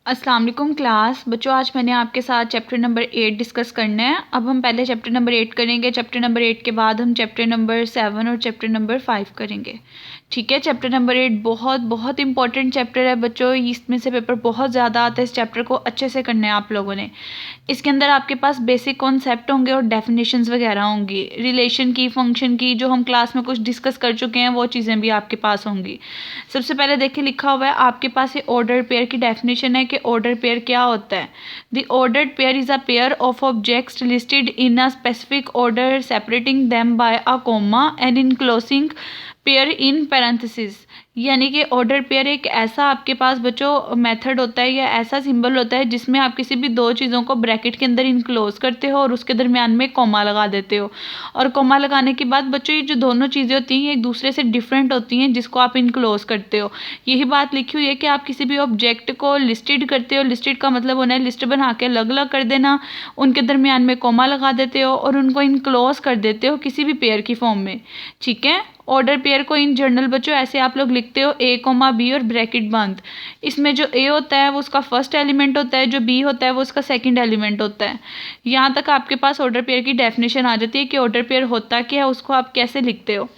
अस्सलाम वालेकुम क्लास बच्चों, आज मैंने आपके साथ चैप्टर नंबर 8 डिस्कस करना है। अब हम पहले चैप्टर नंबर 8 करेंगे। चैप्टर नंबर 8 के बाद हम चैप्टर नंबर 7 और चैप्टर नंबर 5 करेंगे। ठीक है। चैप्टर नंबर 8 बहुत बहुत इंपॉर्टेंट चैप्टर है बच्चों, इसमें से पेपर बहुत ज़्यादा आता है। इस चैप्टर को अच्छे से करना है आप लोगों ने। इसके अंदर आपके पास बेसिक कॉन्सेप्ट होंगे और डेफिनेशंस वगैरह होंगी, रिलेशन की, फंक्शन की, जो हम क्लास में कुछ डिस्कस कर चुके हैं वो चीज़ें भी आपके पास होंगी। सबसे पहले देखिए लिखा हुआ है आपके पास, ये ऑर्डर पेयर की डेफिनेशन है कि ऑर्डर पेयर क्या होता है। The ordered pair is a pair of objects listed in a specific order separating them by a comma and enclosing pair in parenthesis. यानी कि ऑर्डर पेयर एक ऐसा आपके पास बच्चों मेथड होता है या ऐसा सिंबल होता है जिसमें आप किसी भी दो चीज़ों को ब्रैकेट के अंदर इनक्लोज करते हो और उसके दरमियान में कॉमा लगा देते हो। और कॉमा लगाने के बाद बच्चों ये जो दोनों चीज़ें होती हैं एक दूसरे से डिफरेंट होती हैं जिसको आप इनक्लोज करते हो। यही बात लिखी हुई है कि आप किसी भी ऑब्जेक्ट को लिस्टेड करते हो। लिस्टेड का मतलब होना है लिस्ट बना के अलग अलग कर देना, उनके दरमियान में कॉमा लगा देते हो और उनको इनक्लोज कर देते हो किसी भी पेयर की फॉर्म में। ठीक है। ऑर्डर पेयर को इन जनरल बच्चों ऐसे आप लोग लिखते हो ए कॉमा बी और ब्रैकेट बंद। इसमें जो ए होता है वो उसका फर्स्ट एलिमेंट होता है, जो बी होता है वो उसका सेकंड एलिमेंट होता है। यहाँ तक आपके पास ऑर्डर पेयर की डेफिनेशन आ जाती है कि ऑर्डर पेयर होता क्या है, उसको आप कैसे लिखते हो।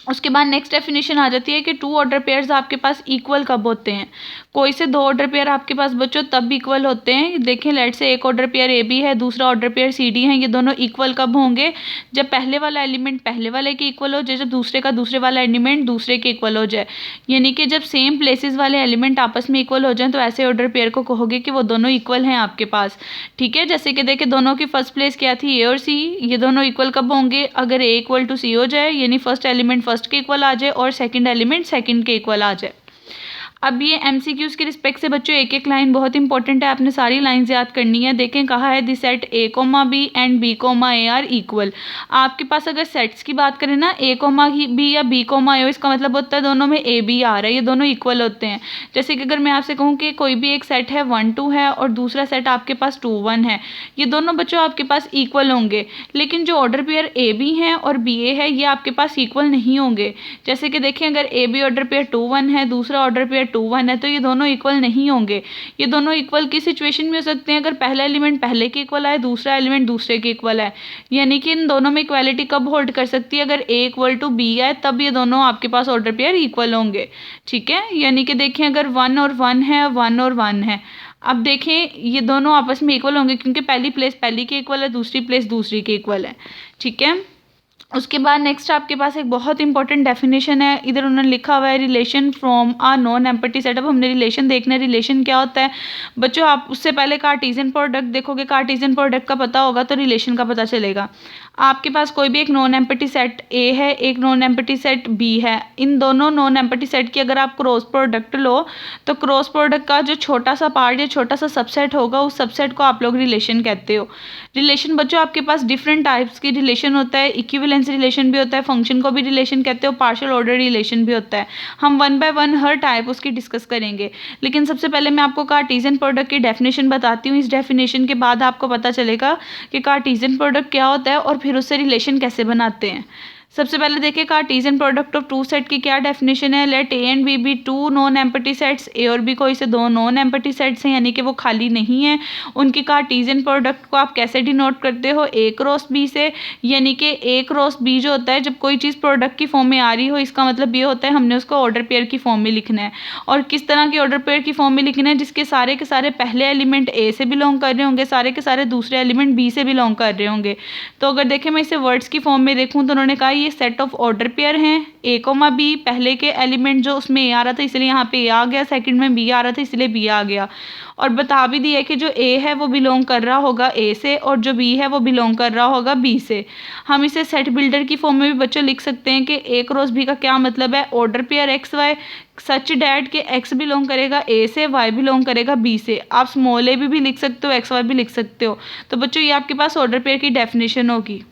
उसके बाद नेक्स्ट डेफिनेशन आ जाती है कि टू ऑर्डर पेयर्स आपके पास इक्वल कब होते हैं। कोई से दो ऑर्डर पेयर आपके पास बच्चों तब इक्वल होते हैं। देखें लेट से एक ऑर्डर पेयर ए बी है, दूसरा ऑर्डर पेयर सी डी है, ये दोनों इक्वल कब होंगे, जब पहले वाला एलिमेंट पहले वाले के इक्वल हो जाए, जब दूसरे का दूसरे वाला एलिमेंट दूसरे के इक्वल हो जाए। यानी कि जब सेम प्लेसेस वाले एलिमेंट आपस में इक्वल हो जाए तो ऐसे ऑर्डर पेयर को कहोगे कि वो दोनों इक्वल हैं आपके पास। ठीक है। जैसे कि देखें दोनों की फर्स्ट प्लेस क्या थी, ए और सी, ये दोनों इक्वल कब होंगे, अगर ए इक्वल टू सी हो जाए, यानी फर्स्ट एलिमेंट फर्स्ट के इक्वल आ जाए और सेकंड एलिमेंट सेकंड के इक्वल आ जाए। अब ये एमसीक्यूज के रिस्पेक्ट से बच्चों एक एक लाइन बहुत इंपॉर्टेंट है, आपने सारी लाइंस याद करनी है। देखें कहा है this set A comma B and B comma A are equal. आपके पास अगर सेट्स की बात करें ना, ए कोमा बी या बी कोमा ए, इसका मतलब होता है दोनों में ए बी आ रहा है, ये दोनों इक्वल होते हैं। जैसे कि अगर मैं आपसे कहूँ कि कोई भी एक सेट है 1 2 है और दूसरा सेट आपके पास 2 1 है, ये दोनों बच्चों आपके पास इक्वल होंगे। लेकिन जो ऑर्डर पेयर ए बी है और बी ए है ये आपके पास इक्वल नहीं होंगे। जैसे कि देखें अगर ए बी ऑर्डर पेयर 2 1 है, दूसरा ऑर्डर पेयर 2 1 है, तो ये दोनों इक्वल नहीं होंगे। ये दोनों इक्वल किस सिचुएशन में हो सकते हैं, अगर पहला एलिमेंट पहले के इक्वल आए, दूसरा एलिमेंट दूसरे के इक्वल है। यानी कि इन दोनों में इक्वालिटी कब होल्ड कर सकती है, अगर ए इक्वल टू बी आए तब ये दोनों आपके पास ऑर्डर पेयर इक्वल होंगे। ठीक है। यानी कि देखें अगर 1 और 1 है, 1 और 1 है, अब देखें ये दोनों आपस में इक्वल होंगे क्योंकि पहली प्लेस पहली के इक्वल है, दूसरी प्लेस दूसरी के इक्वल है। ठीक है। उसके बाद नेक्स्ट आपके पास एक बहुत इंपॉर्टेंट डेफिनेशन है, इधर उन्होंने लिखा हुआ है relation from a non empty set. अब हमने रिलेशन देखना है, रिलेशन क्या होता है बच्चों। आप उससे पहले कार्टेशियन प्रोडक्ट देखोगे, कार्टेशियन प्रोडक्ट का पता होगा तो रिलेशन का पता चलेगा। आपके पास कोई भी एक नॉन एम्पटी सेट ए है, एक नॉन एम्पटी सेट बी है, इन दोनों नॉन एम्पटी सेट की अगर आप क्रॉस प्रोडक्ट लो तो क्रॉस प्रोडक्ट का जो छोटा सा पार्ट या छोटा सा सबसेट होगा उस सबसेट को आप लोग रिलेशन कहते हो। रिलेशन बच्चों आपके पास डिफरेंट टाइप्स की रिलेशन होता है, इक्विवेलेंस रिलेशन भी होता है, फंक्शन को भी रिलेशन कहते हो, पार्शियल ऑर्डर रिलेशन भी होता है। हम 1 बाय 1 हर टाइप उसकी डिस्कस करेंगे। लेकिन सबसे पहले मैं आपको कार्टेशियन प्रोडक्ट की डेफिनेशन बताती हूँ। इस डेफिनेशन के बाद आपको पता चलेगा कि कार्टेशियन प्रोडक्ट क्या होता है और फिर उससे रिलेशन कैसे बनाते हैं। सबसे पहले देखिए Cartesian product of two set की क्या डेफिनेशन है। Let A and B be two non empty sets. A और बी कोई से दो नॉन एम्पटी सेट्स हैं, यानी कि वो खाली नहीं है। उनकी कार्टेशियन प्रोडक्ट को आप कैसे डिनोट करते हो, ए क्रॉस बी से। यानी कि ए क्रॉस बी जो होता है, जब कोई चीज़ प्रोडक्ट की फॉर्म में आ रही हो इसका मतलब ये होता है हमने उसको ऑर्डर पेयर की फॉर्म में लिखना है। और किस तरह की ऑर्डर पेयर की फॉर्म में लिखना है, जिसके सारे के सारे पहले एलिमेंट ए से बिलोंग कर रहे होंगे, सारे के सारे दूसरे एलिमेंट बी से बिलोंग कर रहे होंगे। तो अगर देखें मैं इसे वर्ड्स की फॉर्म में देखूँ तो उन्होंने कहा ये सेट ऑफ ऑर्डर पेयर हैं, ए कोमा बी, पहले के एलिमेंट जो उसमें ए आ रहा था इसलिए यहाँ पे ए आ गया, सेकंड में बी आ रहा था इसलिए बी आ गया। और बता भी दिया कि जो ए है वो बिलोंग कर रहा होगा ए से और जो बी है वो बिलोंग कर रहा होगा बी से। हम इसे सेट बिल्डर की फॉर्म में भी बच्चों लिख सकते हैं कि ए क्रॉस बी का क्या मतलब है, order pair x y such that के एक्स बिलोंग करेगा ए से, वाई बिलोंग करेगा बी से। आप स्मॉल ए भी लिख सकते हो, एक्स वाई भी लिख सकते हो। तो बच्चों ये आपके पास ऑर्डर पेयर की डेफिनेशन होगी।